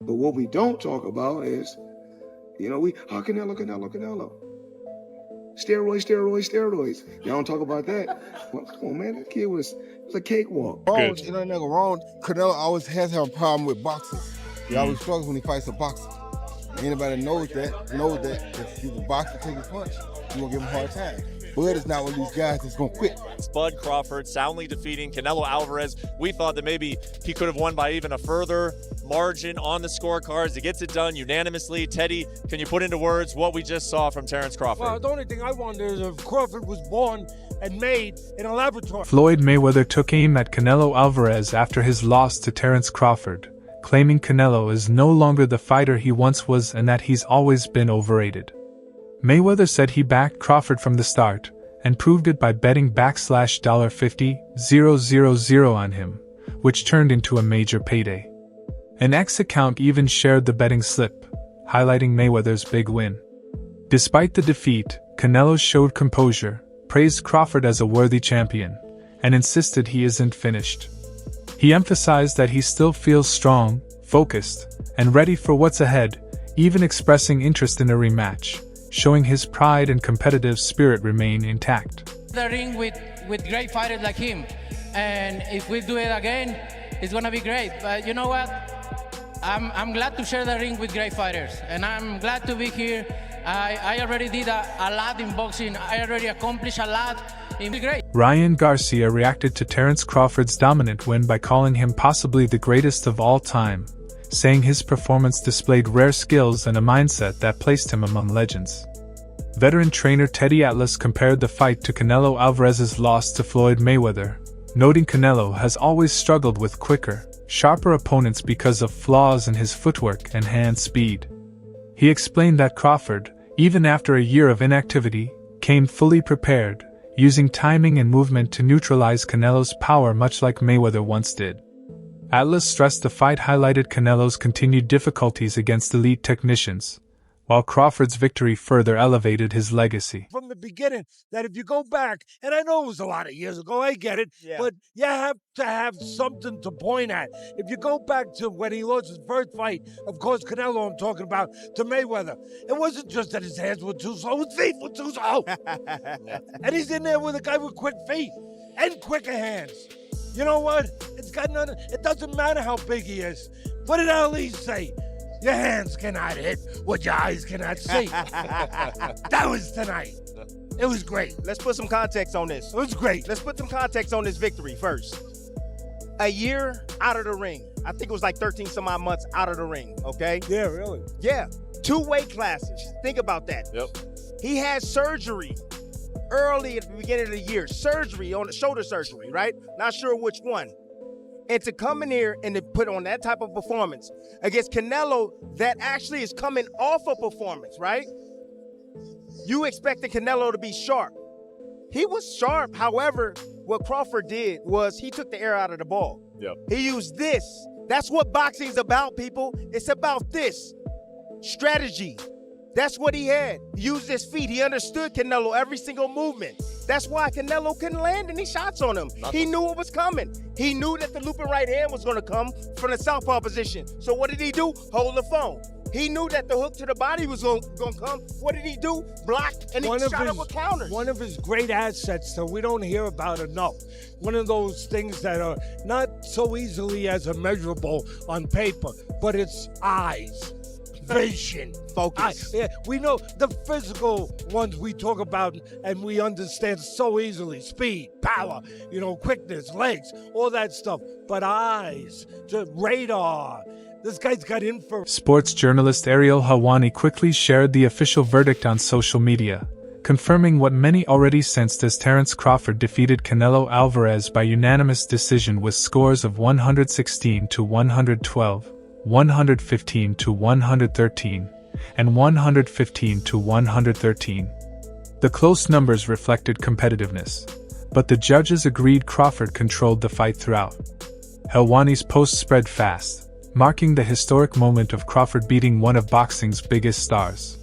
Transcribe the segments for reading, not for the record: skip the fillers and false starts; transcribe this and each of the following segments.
But what we don't talk about is, Canelo. Steroids. Y'all don't talk about that. Well, come on, man. That kid was a cakewalk. That nigga wrong. Canelo always has had a problem with boxing. He always struggles when he fights a boxer. Anybody knows that if you a boxer take a punch, you gonna give him a hard time. Bud is not one of these guys that's gonna quit. Bud Crawford soundly defeating Canelo Alvarez. We thought that maybe he could have won by even a further margin on the scorecards. He gets it done unanimously. Teddy, can you put into words what we just saw from Terence Crawford? Well, the only thing I wonder is if Crawford was born and made in a laboratory. Floyd Mayweather took aim at Canelo Alvarez after his loss to Terence Crawford, claiming Canelo is no longer the fighter he once was and that he's always been overrated. Mayweather said he backed Crawford from the start, and proved it by betting $50,000 on him, which turned into a major payday. An X account even shared the betting slip, highlighting Mayweather's big win. Despite the defeat, Canelo showed composure, praised Crawford as a worthy champion, and insisted he isn't finished. He emphasized that he still feels strong, focused, and ready for what's ahead, even expressing interest in a rematch, showing his pride and competitive spirit remain intact. The ring with great fighters like him, and if we do it again, it's gonna be great. But you know what? I'm glad to share the ring with great fighters, and I'm glad to be here. I already did a lot in boxing. I already accomplished a lot. It's great. Ryan Garcia reacted to Terence Crawford's dominant win by calling him possibly the greatest of all time, saying his performance displayed rare skills and a mindset that placed him among legends. Veteran trainer Teddy Atlas compared the fight to Canelo Alvarez's loss to Floyd Mayweather, noting Canelo has always struggled with quicker, sharper opponents because of flaws in his footwork and hand speed. He explained that Crawford, even after a year of inactivity, came fully prepared, using timing and movement to neutralize Canelo's power much like Mayweather once did. Atlas stressed the fight highlighted Canelo's continued difficulties against elite technicians, while Crawford's victory further elevated his legacy. From the beginning, that if you go back, and I know it was a lot of years ago, I get it, but you have to have something to point at. If you go back to when he lost his first fight, of course, Canelo I'm talking about, to Mayweather, it wasn't just that his hands were too slow, his feet were too slow. And he's in there with a guy with quick feet and quicker hands. You know what? It doesn't matter how big he is. What did Ali say? Your hands cannot hit what your eyes cannot see. That was tonight. It was great. Let's put some context on this. It was great. Let's put some context on this victory first. A year out of the ring. I think it was like 13 some odd months out of the ring, okay? Yeah, really? Yeah. 2 weight classes. Think about that. Yep. He had surgery early at the beginning of the year. Surgery on the shoulder surgery, right? Not sure which one. And to come in here and to put on that type of performance against Canelo that actually is coming off a performance, right? You expected Canelo to be sharp. He was sharp. However, what Crawford did was he took the air out of the ball. Yep. He used this. That's what boxing's about, people. It's about this. Strategy. That's what he had. He used his feet. He understood Canelo every single movement. That's why Canelo couldn't land any shots on him. He knew it was coming. He knew that the looping right hand was going to come from the southpaw position. So what did he do? Hold the phone. He knew that the hook to the body was going to come. What did he do? Block, and he shot up with counters. One of his great assets that we don't hear about enough. One of those things that are not so easily as immeasurable on paper, but it's eyes. Vision, focus. We know the physical ones we talk about and we understand so easily. Speed, power, quickness, legs, all that stuff. But eyes, just radar. This guy's got info. Sports journalist Ariel Helwani quickly shared the official verdict on social media, confirming what many already sensed as Terence Crawford defeated Canelo Alvarez by unanimous decision with scores of 116-112. 115-113, and 115-113. The close numbers reflected competitiveness, but the judges agreed Crawford controlled the fight throughout. Helwani's post spread fast, marking the historic moment of Crawford beating one of boxing's biggest stars.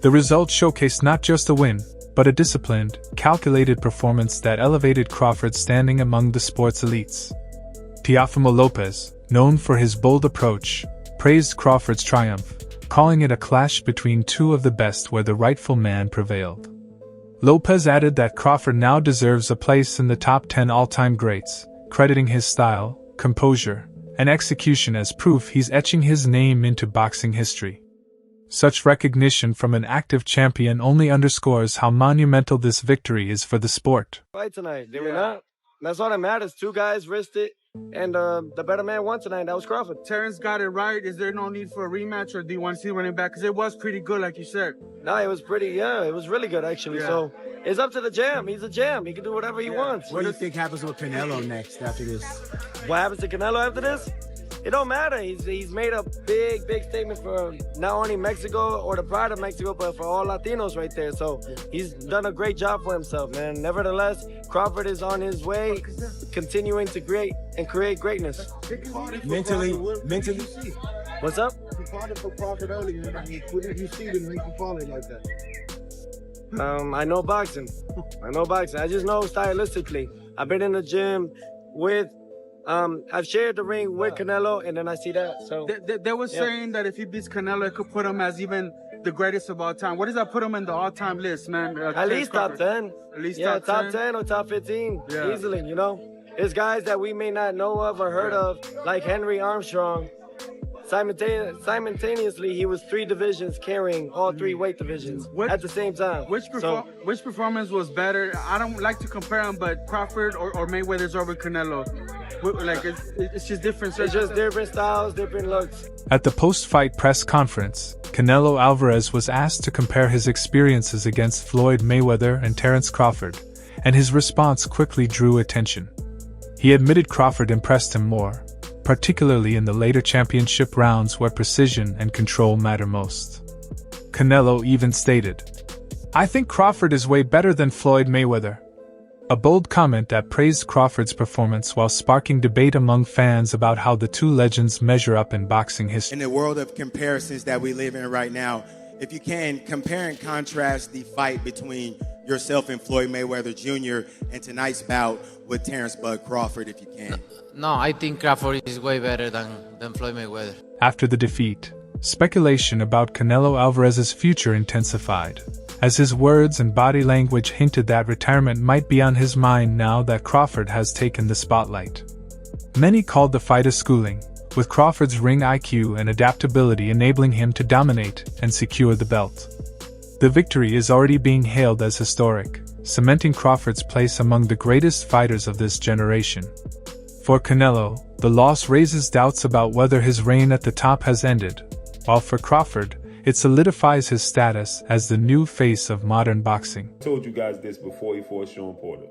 The result showcased not just a win, but a disciplined, calculated performance that elevated Crawford's standing among the sport's elites. Teofimo Lopez, known for his bold approach, praised Crawford's triumph, calling it a clash between two of the best where the rightful man prevailed. Lopez added that Crawford now deserves a place in the top 10 all-time greats, crediting his style, composure, and execution as proof he's etching his name into boxing history. Such recognition from an active champion only underscores how monumental this victory is for the sport. Fight tonight, did we not? That's all that matters. Two guys risked it, and the better man won tonight. That was Crawford. Terence got it right. Is there no need for a rematch, or do you want to see running back? Because it was pretty good, like you said. No, it was pretty, it was really good, actually. Yeah. So it's up to the jam. He's a jam. He can do whatever he wants. What do you think happens with Canelo next after this? What happens to Canelo after this? It don't matter. He's made a big statement for not only Mexico or the pride of Mexico, but for all Latinos right there. So he's done a great job for himself, man. Nevertheless, Crawford is on his way, continuing to create greatness. Mentally. What's up? You fought for Crawford earlier. What did you see to make you fall in like that? I know boxing. I just know stylistically. I've been in the gym with. I've shared the ring with Canelo, and then I see that. So they were saying that if he beats Canelo, it could put him as even the greatest of all time. What does that put him in the all-time list, man? At least top 10. At least top 10 or top 15, easily. You know, there's guys that we may not know of or heard of, like Henry Armstrong. Simultaneously, he was 3 divisions carrying all 3 weight divisions at the same time. Which performance was better? I don't like to compare them, but Crawford or Mayweather's over Canelo. Like it's just different. It's just different styles, different looks. At the post-fight press conference, Canelo Alvarez was asked to compare his experiences against Floyd Mayweather and Terence Crawford, and his response quickly drew attention. He admitted Crawford impressed him more, particularly in the later championship rounds where precision and control matter most. Canelo even stated, "I think Crawford is way better than Floyd Mayweather." A bold comment that praised Crawford's performance while sparking debate among fans about how the two legends measure up in boxing history. In the world of comparisons that we live in right now, if you can, compare and contrast the fight between yourself and Floyd Mayweather Jr. and tonight's bout with Terence Bud Crawford, if you can. No, I think Crawford is way better than Floyd Mayweather. After the defeat, speculation about Canelo Alvarez's future intensified, as his words and body language hinted that retirement might be on his mind now that Crawford has taken the spotlight. Many called the fight a schooling, with Crawford's ring IQ and adaptability enabling him to dominate and secure the belt. The victory is already being hailed as historic, cementing Crawford's place among the greatest fighters of this generation. For Canelo, the loss raises doubts about whether his reign at the top has ended, while for Crawford, it solidifies his status as the new face of modern boxing. I told you guys this before he fought Sean Porter.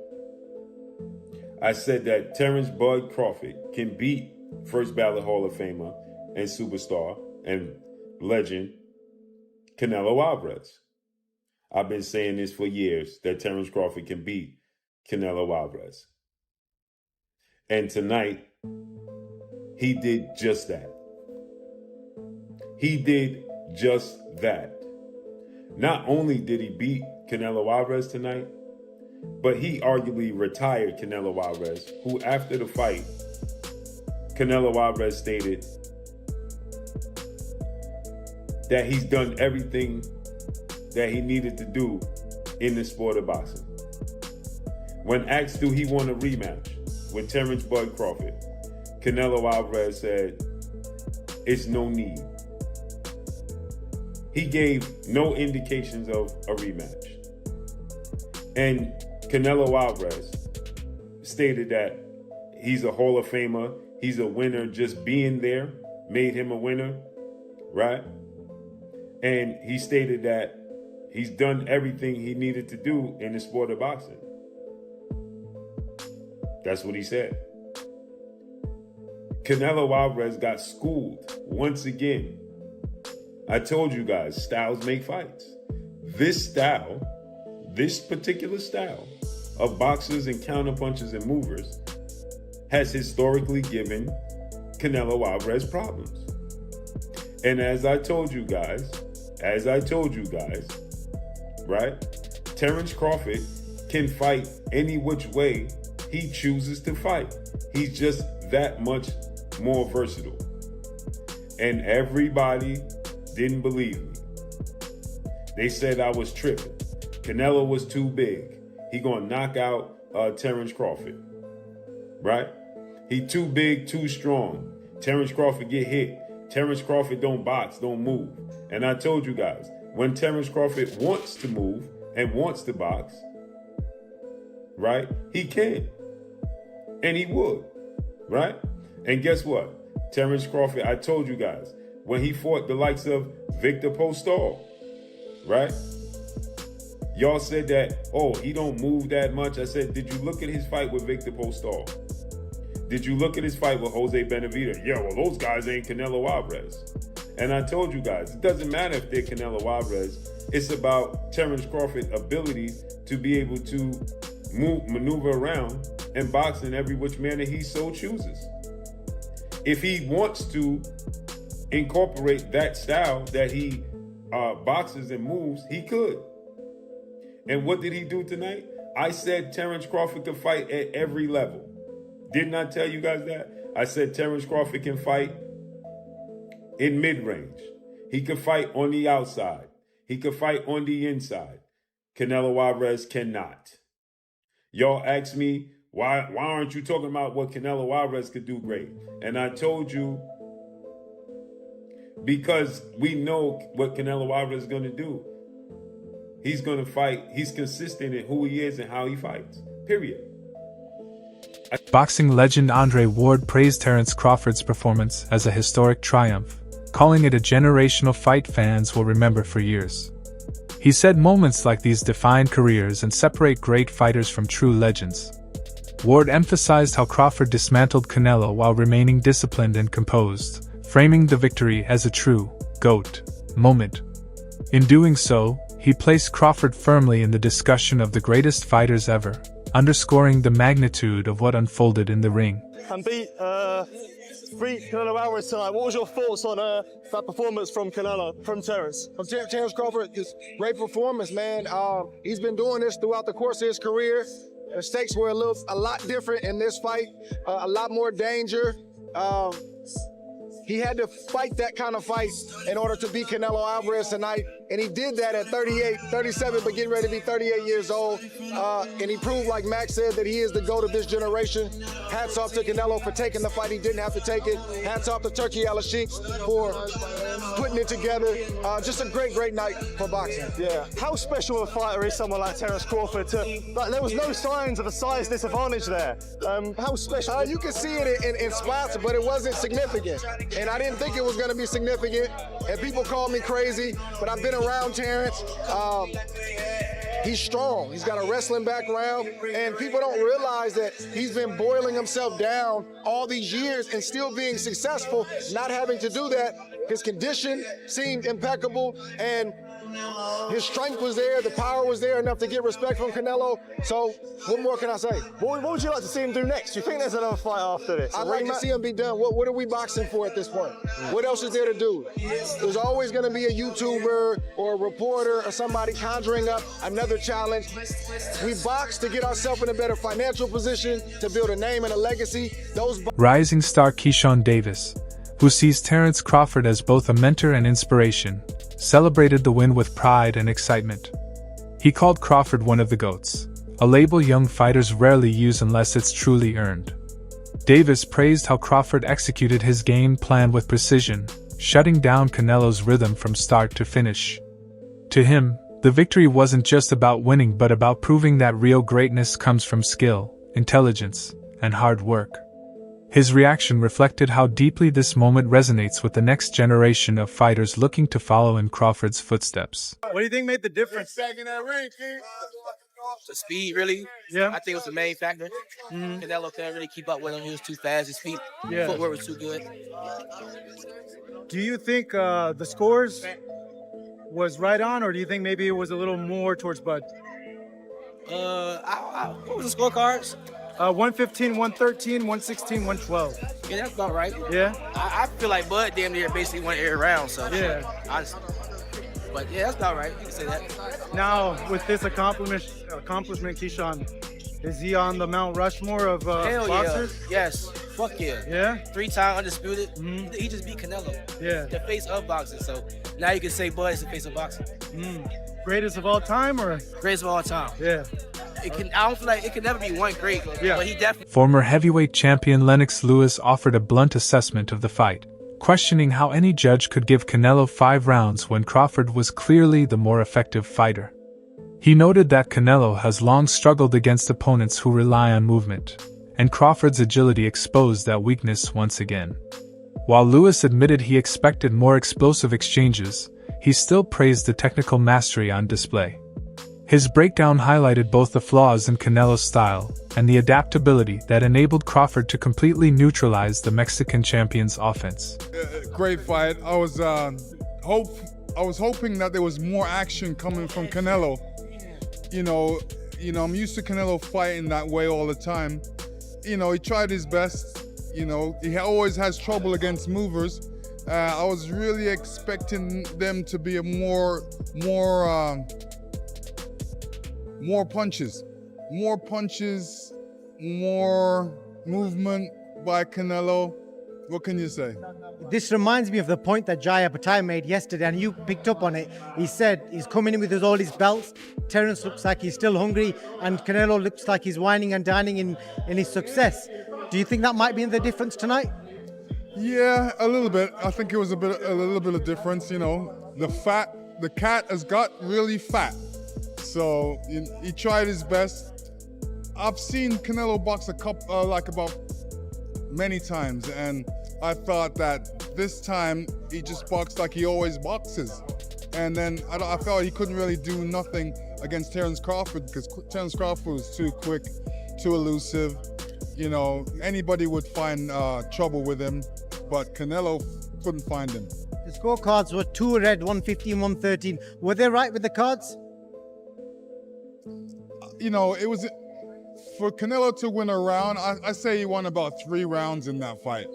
I said that Terence Bud Crawford can beat first ballot Hall of Famer and superstar and legend Canelo Alvarez. I've been saying this for years, that Terence Crawford can beat Canelo Alvarez. And tonight, he did just that. He did just that. Not only did he beat Canelo Alvarez tonight, but he arguably retired Canelo Alvarez, who after the fight, Canelo Alvarez stated that he's done everything that he needed to do in the sport of boxing. When asked, do he want a rematch with Terence Bud Crawford, Canelo Alvarez said, it's no need. He gave no indications of a rematch. And Canelo Alvarez stated that he's a Hall of Famer, he's a winner, just being there made him a winner, right? And he stated that he's done everything he needed to do in the sport of boxing. That's what he said. Canelo Alvarez got schooled once again. I told you guys, styles make fights. This style, this particular style of boxers and counterpunchers and movers has historically given Canelo Alvarez problems. And as I told you guys, right? Terence Crawford can fight any which way he chooses to fight. He's just that much more versatile. And everybody didn't believe me. They said I was tripping. Canelo was too big. He gonna knock out Terence Crawford, right? He too big, too strong. Terence Crawford get hit. Terence Crawford don't box, don't move. And I told you guys, when Terence Crawford wants to move and wants to box, right, he can. And he would, right? And guess what? Terence Crawford, I told you guys, when he fought the likes of Victor Postol, right? Y'all said that, oh, he don't move that much. I said, did you look at his fight with Victor Postol? Did you look at his fight with Jose Benavidez? Yeah, well, those guys ain't Canelo Alvarez. And I told you guys, it doesn't matter if they're Canelo Alvarez. It's about Terence Crawford's ability to be able to maneuver around and box in every which manner he so chooses. If he wants to incorporate that style that he boxes and moves, he could. And what did he do tonight? I said Terence Crawford could fight at every level. Didn't I tell you guys that? I said Terence Crawford can fight in mid-range. He could fight on the outside. He could fight on the inside. Canelo Alvarez cannot. Y'all asked me, why aren't you talking about what Canelo Alvarez could do great? And I told you, because we know what Canelo Alvarez is going to do. He's going to fight. He's consistent in who he is and how he fights. Period. Boxing legend Andre Ward praised Terence Crawford's performance as a historic triumph, calling it a generational fight fans will remember for years. He said moments like these define careers and separate great fighters from true legends. Ward emphasized how Crawford dismantled Canelo while remaining disciplined and composed, framing the victory as a true GOAT moment. In doing so, he placed Crawford firmly in the discussion of the greatest fighters ever, underscoring the magnitude of what unfolded in the ring. And beat Canelo Alvarez tonight. What was your thoughts on that performance from Terence? From Terence Crawford, it's great performance, man. He's been doing this throughout the course of his career. The stakes were a lot different in this fight, a lot more danger. He had to fight that kind of fight in order to beat Canelo Alvarez tonight. And he did that at 37, but getting ready to be 38 years old. And he proved, like Max said, that he is the GOAT of this generation. Hats off to Canelo for taking the fight. He didn't have to take it. Hats off to Turkey Al-Sheikh for putting it together. Just a great, great night for boxing. Yeah. How special a fighter is someone like Terence Crawford? There was no signs of a size disadvantage there. How special? You can see it in spots, but it wasn't significant. And I didn't think it was going to be significant. And people called me crazy, but I've been around Terence. He's strong. He's got a wrestling background, and people don't realize that he's been boiling himself down all these years and still being successful, not having to do that. His condition seemed impeccable, and his strength was there, the power was there enough to get respect from Canelo. So what more can I say? What would you like to see him do next? Do you think there's another fight after this? I'd like to see him be done. What are we boxing for at this point? What else is there to do? There's always going to be a YouTuber or a reporter or somebody conjuring up another challenge. We box to get ourselves in a better financial position, to build a name and a legacy. Rising star Keyshawn Davis, who sees Terence Crawford as both a mentor and inspiration, celebrated the win with pride and excitement. He called Crawford one of the GOATs, a label young fighters rarely use unless it's truly earned. Davis praised how Crawford executed his game plan with precision, shutting down Canelo's rhythm from start to finish. To him, the victory wasn't just about winning but about proving that real greatness comes from skill, intelligence, and hard work. His reaction reflected how deeply this moment resonates with the next generation of fighters looking to follow in Crawford's footsteps. What do you think made the difference? The speed, really. Yeah. I think it was the main factor. Canelo couldn't really keep up with him. He was too fast. His footwork was too good. Do you think the scores was right on, or do you think maybe it was a little more towards Bud? What was the scorecards? 115, 113, 116, 112. Yeah, that's about right. Yeah? I feel like Bud damn near basically won every round, so yeah. Honestly. But yeah, that's about right. You can say that. Now, with this accomplishment, Keyshawn, is he on the Mount Rushmore of Hell boxers? Yeah. Yes. Fuck yeah. Yeah? 3-time undisputed. He just beat Canelo. Yeah. The face of boxing. So now you can say Bud is the face of boxing. Greatest of all time, or? Greatest of all time. Yeah. I don't feel like it can never be one great, but he definitely. Former heavyweight champion Lennox Lewis offered a blunt assessment of the fight, questioning how any judge could give Canelo 5 rounds when Crawford was clearly the more effective fighter. He noted that Canelo has long struggled against opponents who rely on movement, and Crawford's agility exposed that weakness once again. While Lewis admitted he expected more explosive exchanges, he still praised the technical mastery on display. His breakdown highlighted both the flaws in Canelo's style and the adaptability that enabled Crawford to completely neutralize the Mexican champion's offense. Great fight. I was hoping that there was more action coming from Canelo. You know, I'm used to Canelo fighting that way all the time. He tried his best. He always has trouble against movers. I was really expecting them to be more punches, more movement by Canelo. What can you say? This reminds me of the point that Jaya Patai made yesterday, and you picked up on it. He said he's coming in with all his belts. Terence looks like he's still hungry, and Canelo looks like he's whining and dining in his success. Do you think that might be the difference tonight? Yeah, a little bit. I think it was a little bit of difference. The cat has got really fat, so he tried his best. I've seen Canelo box about many times, and I thought that this time he just boxed like he always boxes. And then I felt he couldn't really do nothing against Terence Crawford because Terence Crawford was too quick, too elusive. Anybody would find trouble with him, but Canelo couldn't find him. The scorecards were 2 red, 115, 113. Were they right with the cards? It was for Canelo to win a round. I say he won about 3 rounds in that fight.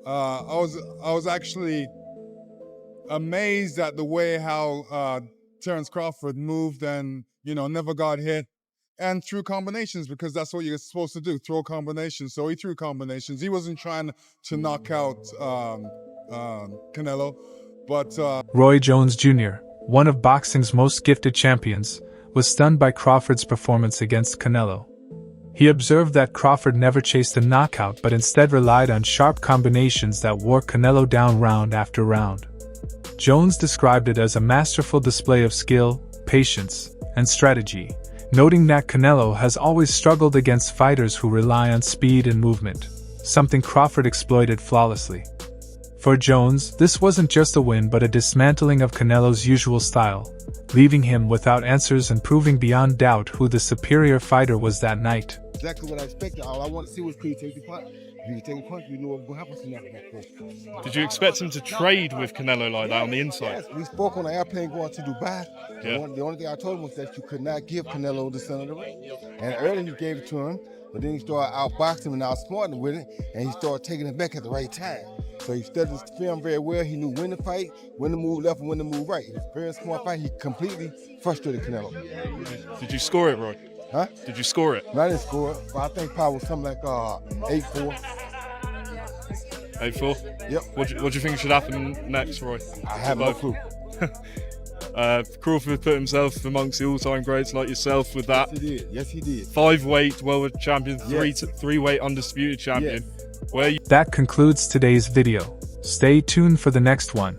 I was actually amazed at the way how Terence Crawford moved and never got hit, and threw combinations because that's what you're supposed to do, throw combinations. So he threw combinations. He wasn't trying to knock out Canelo, but Roy Jones Jr., one of boxing's most gifted champions, was stunned by Crawford's performance against Canelo. He observed that Crawford never chased a knockout but instead relied on sharp combinations that wore Canelo down round after round. Jones described it as a masterful display of skill, patience, and strategy, noting that Canelo has always struggled against fighters who rely on speed and movement, something Crawford exploited flawlessly. For Jones, this wasn't just a win but a dismantling of Canelo's usual style, leaving him without answers and proving beyond doubt who the superior fighter was that night. Exactly what I expected. All I want to see was creativity punch. If you take a punch, you know what's going to happen. Did you expect him to trade with Canelo like that on the inside? Yes, we spoke on the airplane going to Dubai. Yeah. The only thing I told him was that you could not give Canelo the center of the ring. And earlier you gave it to him, but then he started outboxing him and outsmarting him with it, and he started taking it back at the right time. So he studied the film very well. He knew when to fight, when to move left, and when to move right. It was a very smart fight. He completely frustrated Canelo. Did you score it, Roy? Huh? Did you score it? No, I didn't score it, but I think probably was something like 8-4. 8-4? Yep. What do you think should happen next, Roy? I have no clue. Crawford put himself amongst the all-time greats like yourself with that. Yes, he did. Yes, he did. 5-weight world champion, Yes. 3-weight undisputed champion. Yes. That concludes today's video. Stay tuned for the next one.